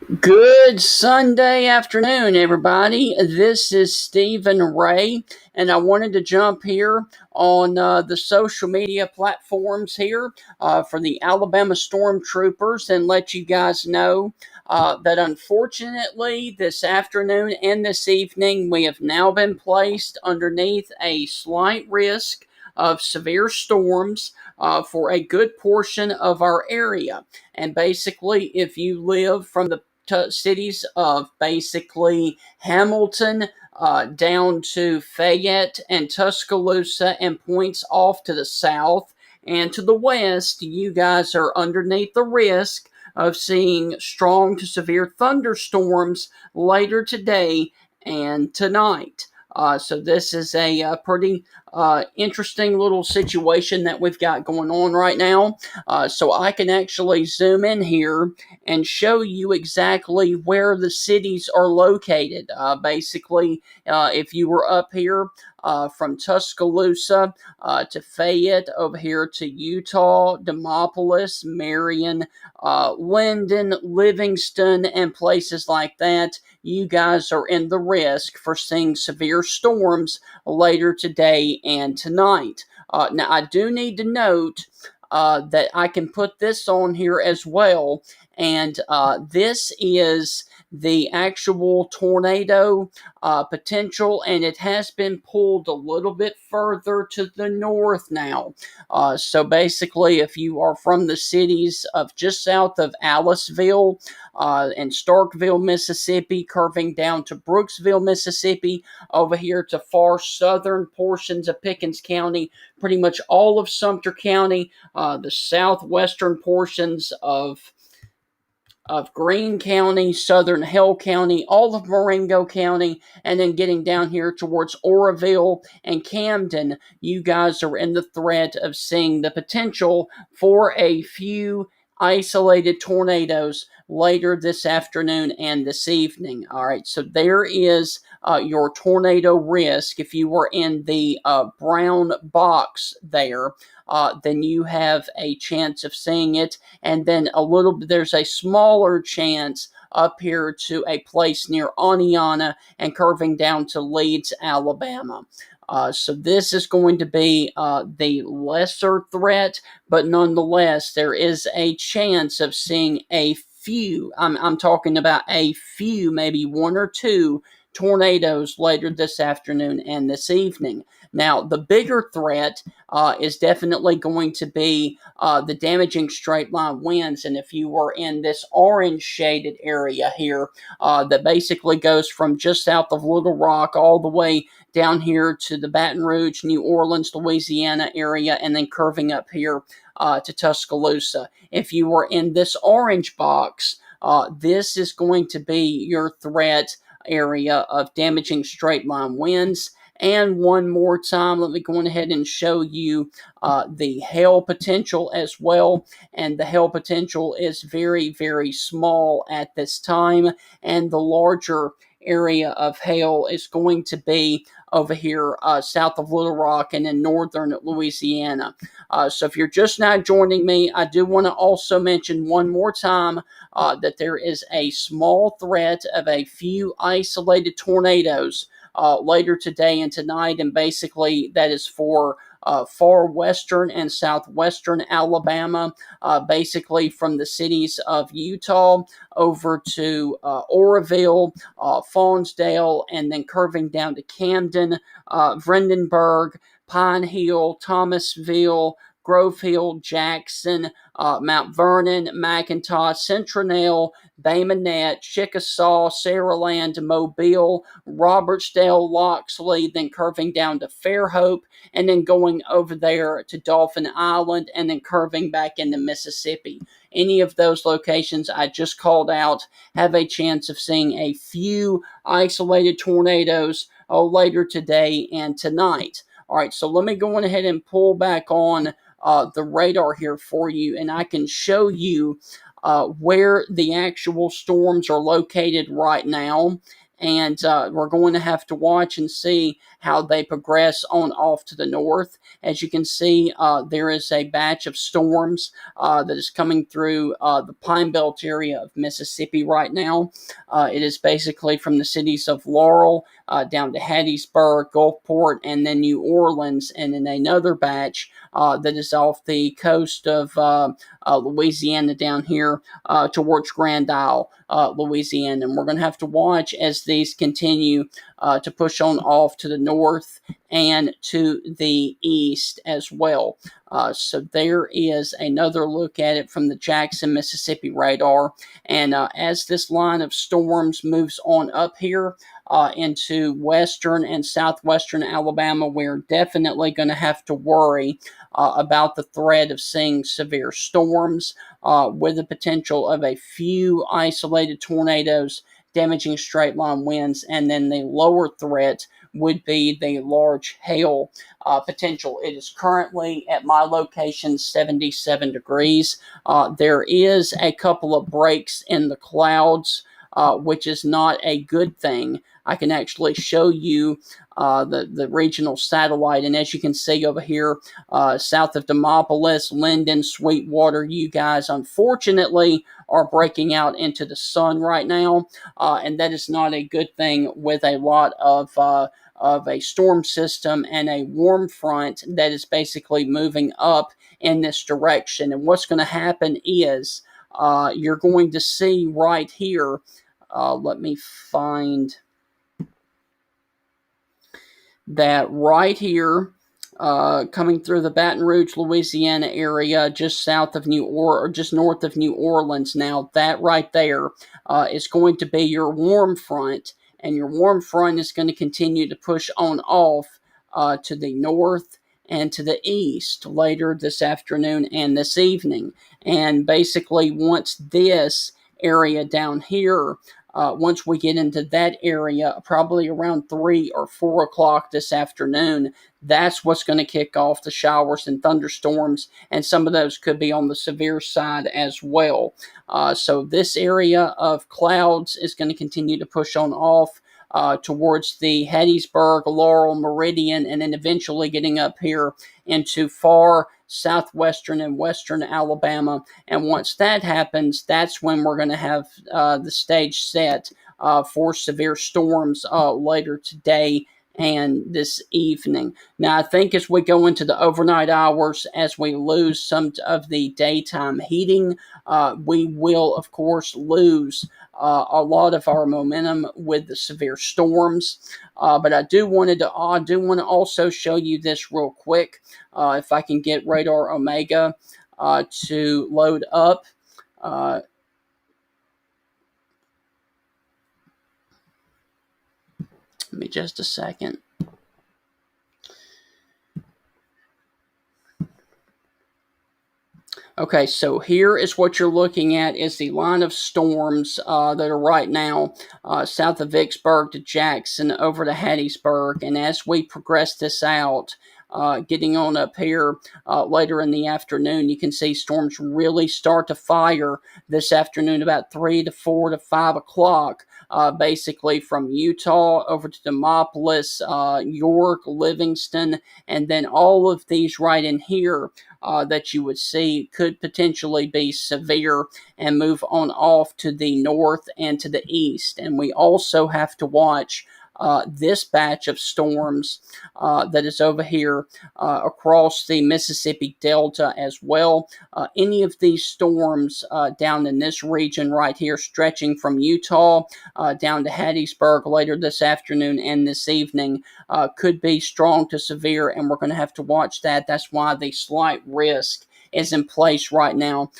Good Sunday afternoon, everybody. This is Stephen Ray, and I wanted to jump here on the social media platforms here for the Alabama Stormtroopers and let you guys know that unfortunately this afternoon and this evening we have now been placed underneath a slight risk of severe storms for a good portion of our area. And basically, if you live from the cities of basically Hamilton down to Fayette and Tuscaloosa and points off to the south and to the west, you guys are underneath the risk of seeing strong to severe thunderstorms later today and tonight. So this is a pretty interesting little situation that we've got going on right now. So I can actually zoom in here and show you exactly where the cities are located. If you were up here from Tuscaloosa to Fayette, over here to Utah, Demopolis, Marion, Linden, Livingston, and places like that, you guys are in the risk for seeing severe storms later today and tonight. Now, I do need to note that I can put this on here as well, and this is the actual tornado potential, and it has been pulled a little bit further to the north now. So basically, if you are from the cities of just south of Aliceville and Starkville, Mississippi, curving down to Brooksville, Mississippi, over here to far southern portions of Pickens County, pretty much all of Sumter County, the southwestern portions of Greene County, southern Hale County, all of Marengo County, and then getting down here towards Oroville and Camden, you guys are in the threat of seeing the potential for a few isolated tornadoes later this afternoon and this evening. All right, so there is your tornado risk. If you were in the brown box there, then you have a chance of seeing it, and then there's a smaller chance up here to a place near Aniana and curving down to Leeds, Alabama. So this is going to be the lesser threat, but nonetheless, there is a chance of seeing a few. I'm talking about a few, maybe one or two tornadoes later this afternoon and this evening. Now, the bigger threat is definitely going to be the damaging straight line winds. And if you were in this orange shaded area here, that basically goes from just south of Little Rock all the way down here to the Baton Rouge, New Orleans, Louisiana area, and then curving up here to Tuscaloosa. If you were in this orange box, this is going to be your threat area of damaging straight line winds. And one more time, let me go ahead and show you the hail potential as well. And the hail potential is very, very small at this time. And the larger area of hail is going to be over here south of Little Rock and in northern Louisiana. So if you're just now joining me, I do want to also mention one more time that there is a small threat of a few isolated tornadoes later today and tonight, and basically that is for far western and southwestern Alabama, basically from the cities of Utah over to Oroville, Fawnsdale, and then curving down to Camden, Vredenburg, Pine Hill, Thomasville, Grove Hill, Jackson, Mount Vernon, McIntosh, Centronelle, Bay Minette, Chickasaw, Saraland, Mobile, Robertsdale, Loxley, then curving down to Fairhope, and then going over there to Dauphin Island, and then curving back into Mississippi. Any of those locations I just called out have a chance of seeing a few isolated tornadoes later today and tonight. All right, so let me go on ahead and pull back on the radar here for you, and I can show you where the actual storms are located right now. and we're going to have to watch and see how they progress on off to the north. As you can see, there is a batch of storms that is coming through the Pine Belt area of Mississippi right now. It is basically from the cities of Laurel down to Hattiesburg, Gulfport, and then New Orleans, and then another batch that is off the coast of Louisiana down here towards Grand Isle, Louisiana. And we're going to have to watch as these continue to push on off to the north and to the east as well. So there is another look at it from the Jackson, Mississippi radar. And as this line of storms moves on up here into western and southwestern Alabama, we're definitely going to have to worry about the threat of seeing severe storms with the potential of a few isolated tornadoes damaging straight line winds, and then the lower threat would be the large hail potential. It is currently at my location 77 degrees. There is a couple of breaks in the clouds, which is not a good thing. I can actually show you the regional satellite, and as you can see over here, south of Demopolis, Linden, Sweetwater, you guys unfortunately are breaking out into the sun right now, and that is not a good thing with a lot of a storm system and a warm front that is basically moving up in this direction. And what's going to happen is you're going to see right here, let me find that right here, coming through the Baton Rouge, Louisiana area, just south of just north of New Orleans. Now that right there is going to be your warm front, and your warm front is going to continue to push on off to the north and to the east later this afternoon and this evening. And basically, once this area down here, once we get into that area, probably around 3 or 4 o'clock this afternoon, that's what's going to kick off the showers and thunderstorms, and some of those could be on the severe side as well. So this area of clouds is going to continue to push on off towards the Hattiesburg, Laurel, Meridian, and then eventually getting up here into far southwestern and western Alabama. And once that happens, that's when we're going to have the stage set for severe storms later today and this evening. Now, I think as we go into the overnight hours, as we lose some of the daytime heating, we will, of course, lose a lot of our momentum with the severe storms. But I do want to also show you this real quick. If I can get Radar Omega to load up. Give me just a second. Okay, so here is what you're looking at is the line of storms that are right now south of Vicksburg to Jackson over to Hattiesburg. And as we progress this out, getting on up here later in the afternoon, you can see storms really start to fire this afternoon about 3 to 4 to 5 o'clock. Basically from Utah over to Demopolis, York, Livingston, and then all of these right in here that you would see could potentially be severe and move on off to the north and to the east. And we also have to watch this batch of storms that is over here across the Mississippi Delta as well. Any of these storms down in this region right here, stretching from Utah down to Hattiesburg later this afternoon and this evening, could be strong to severe, and we're going to have to watch that. That's why the slight risk is in place right now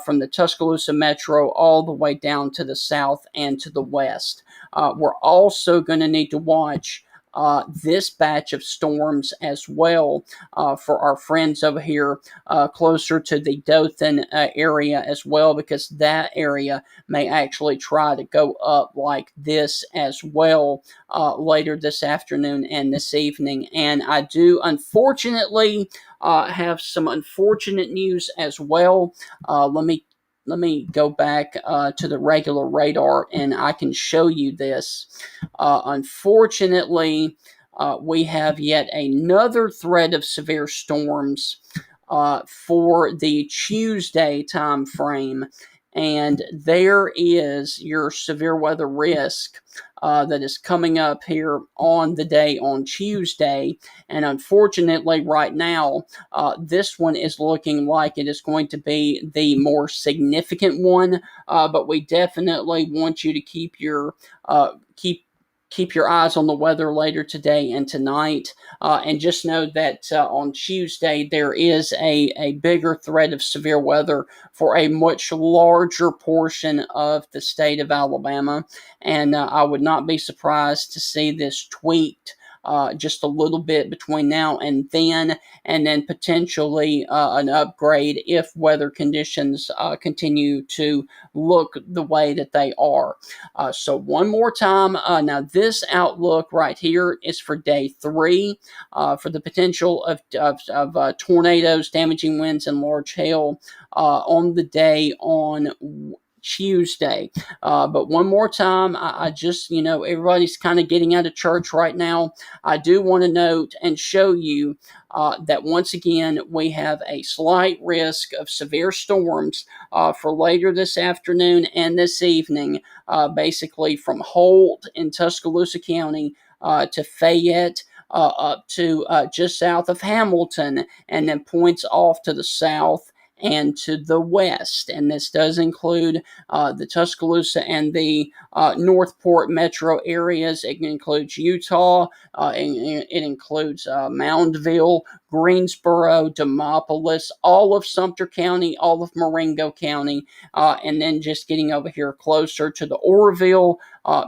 from the Tuscaloosa Metro all the way down to the south and to the west. We're also going to need to watch this batch of storms as well for our friends over here closer to the Dothan area as well, because that area may actually try to go up like this as well later this afternoon and this evening. And I do unfortunately have some unfortunate news as well. Let me let me go back to the regular radar, and I can show you this. Unfortunately, we have yet another threat of severe storms for the Tuesday time frame, and there is your severe weather risk that is coming up here on the day on Tuesday. And unfortunately, right now, this one is looking like it is going to be the more significant one. But we definitely want you to keep your eyes on the weather later today and tonight. And just know that on Tuesday, there is a bigger threat of severe weather for a much larger portion of the state of Alabama. And I would not be surprised to see this tweaked just a little bit between now and then potentially an upgrade if weather conditions continue to look the way that they are. So one more time, now this outlook right here is for day 3 for the potential of tornadoes, damaging winds, and large hail on the day on Tuesday. But one more time, I just, everybody's kind of getting out of church right now. I do want to note and show you that once again, we have a slight risk of severe storms for later this afternoon and this evening, basically from Holt in Tuscaloosa County to Fayette. Up to just south of Hamilton, and then points off to the south and to the west. And this does include the Tuscaloosa and the Northport metro areas. It includes Utah. It includes Moundville, Greensboro, Demopolis, all of Sumter County, all of Marengo County, and then just getting over here closer to the Oroville,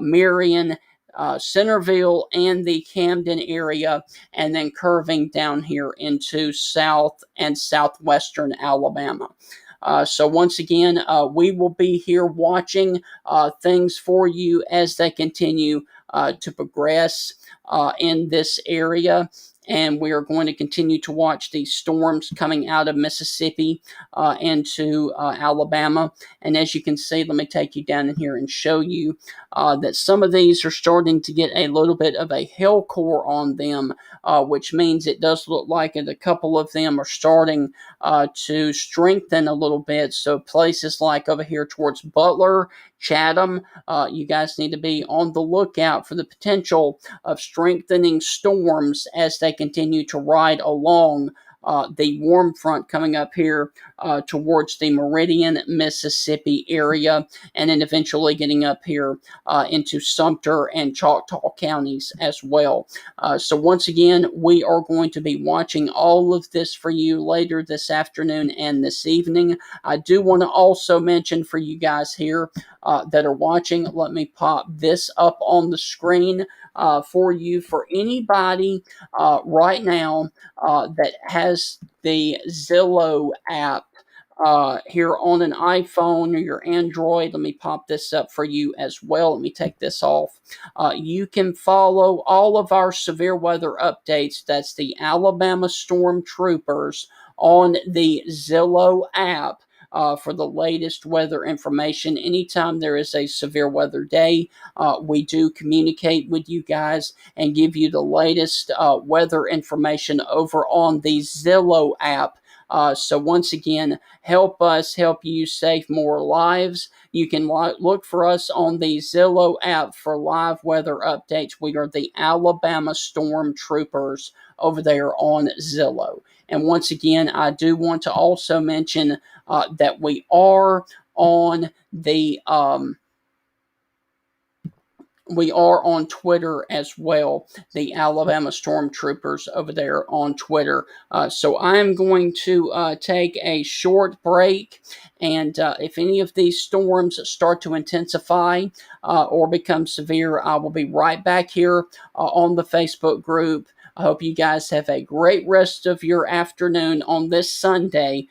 Marion, Centerville, and the Camden area, and then curving down here into south and southwestern Alabama. So once again, we will be here watching things for you as they continue to progress in this area. And we are going to continue to watch these storms coming out of Mississippi into Alabama. And as you can see, let me take you down in here and show you that some of these are starting to get a little bit of a hail core on them, which means it does look like a couple of them are starting to strengthen a little bit. So places like over here towards Butler, Chatham, you guys need to be on the lookout for the potential of strengthening storms as they continue to ride along the warm front coming up here towards the Meridian, Mississippi area, and then eventually getting up here into Sumter and Choctaw counties as well. So once again, we are going to be watching all of this for you later this afternoon and this evening. I do want to also mention for you guys here that are watching, let me pop this up on the screen for you. For anybody right now that has the Zillow app here on an iPhone or your Android, let me pop this up for you as well. Let me take this off. You can follow all of our severe weather updates. That's the Alabama Storm Troopers on the Zillow app. For the latest weather information. Anytime there is a severe weather day, we do communicate with you guys and give you the latest weather information over on the Zillow app. So once again, help us help you save more lives. You can look for us on the Zillow app for live weather updates. We are the Alabama Storm Troopers over there on Zillow. And once again, I do want to also mention that we are on the we are on Twitter as well, the Alabama Stormtroopers over there on Twitter. So I'm going to take a short break, and if any of these storms start to intensify or become severe, I will be right back here on the Facebook group I hope you guys have a great rest of your afternoon on this Sunday.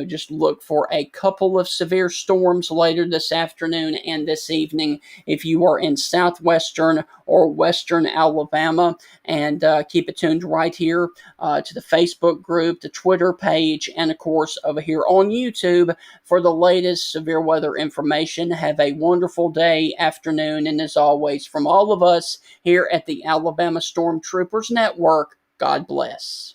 Just look for a couple of severe storms later this afternoon and this evening if you are in southwestern or western Alabama. And keep it tuned right here to the Facebook group, the Twitter page, and of course over here on YouTube for the latest severe weather information. Have a wonderful day, afternoon, and as always, from all of us here at the Alabama Stormtroopers Network, God bless.